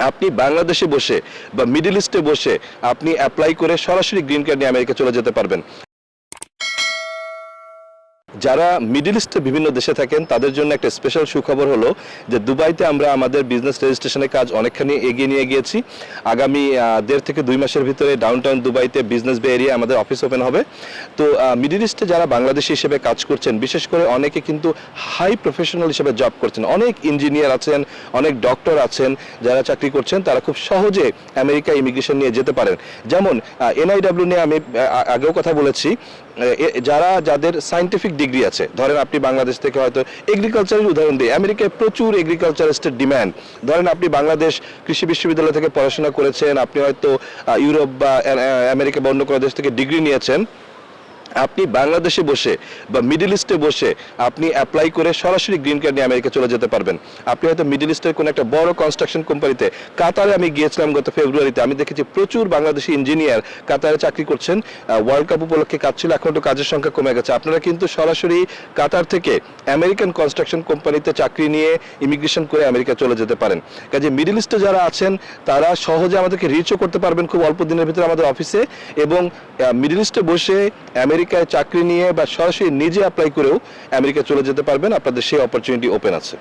আপনি বাংলাদেশে বসে বা মিডল ইস্টে বসে আপনি অ্যাপ্লাই করে সরাসরি গ্রিন কার্ড নিয়ে আমেরিকা চলে যেতে পারবেন। যারা মিডল ইস্টে বিভিন্ন দেশে থাকেন তাদের জন্য একটা স্পেশাল সুখবর হলো যে দুবাইতে আমরা আমাদের বিজনেস রেজিস্ট্রেশনের কাজ অনেকখানি এগিয়ে নিয়ে গিয়েছি। আগামী 1.5 থেকে 2 মাসের ভিতরে ডাউনটাউন দুবাইতে বিজনেস বে এরিয়া আমাদের অফিস ওপেন হবে। তো মিডল ইস্টে যারা বাংলাদেশি হিসেবে কাজ করছেন, বিশেষ করে অনেকে কিন্তু হাই প্রফেশনাল হিসেবে জব করছেন, অনেক ইঞ্জিনিয়ার আছেন, অনেক ডক্টর আছেন যারা চাকরি করছেন, তারা খুব সহজে আমেরিকা ইমিগ্রেশন নিয়ে যেতে পারেন। যেমন এনআইডব্লিউ নিয়ে আমি আগেও কথা বলেছি, যাদের সায়েন্টিফিক ডিগ্রি আছে, ধরেন আপনি বাংলাদেশ থেকে হয়তো এগ্রিকালচারের উদাহরণ দিই, আমেরিকায় প্রচুর এগ্রিকালচারিস্টের ডিম্যান্ড। ধরেন আপনি বাংলাদেশ কৃষি বিশ্ববিদ্যালয় থেকে পড়াশোনা করেছেন, আপনি হয়তো ইউরোপ বা আমেরিকা বা অন্য কোনো দেশ থেকে ডিগ্রি নিয়েছেন, আপনি বাংলাদেশে বসে বা মিডল ইস্টে বসে আপনি অ্যাপ্লাই করে সরাসরি গ্রিন কার্ড নিয়ে আমেরিকা চলে যেতে পারবেন। আপনি হয়তো মিডল ইস্টের কোনো একটা বড় কনস্ট্রাকশন কোম্পানিতে, কাতারে আমি গিয়েছিলাম গত ফেব্রুয়ারিতে, আমি দেখেছি প্রচুর বাংলাদেশি ইঞ্জিনিয়ার কাতারে চাকরি করছেন। ওয়ার্ল্ড কাপ উপলক্ষে কাজ ছিল, এখন একটু কাজের সংখ্যা কমে গেছে। আপনারা কিন্তু সরাসরি কাতার থেকে আমেরিকান কনস্ট্রাকশন কোম্পানিতে চাকরি নিয়ে ইমিগ্রেশন করে আমেরিকা চলে যেতে পারেন। কাজে মিডল ইস্টে যারা আছেন তারা সহজে আমাদেরকে রিচও করতে পারবেন খুব অল্প দিনের ভিতরে আমাদের অফিসে, এবং মিডল ইস্টে বসে আমেরিকায় চাকরি নিয়ে বা সরাসরি নিজে অ্যাপ্লাই করেও আমেরিকা চলে যেতে পারবেন। আপনাদের সেই অপরচুনিটি ওপেন আছে।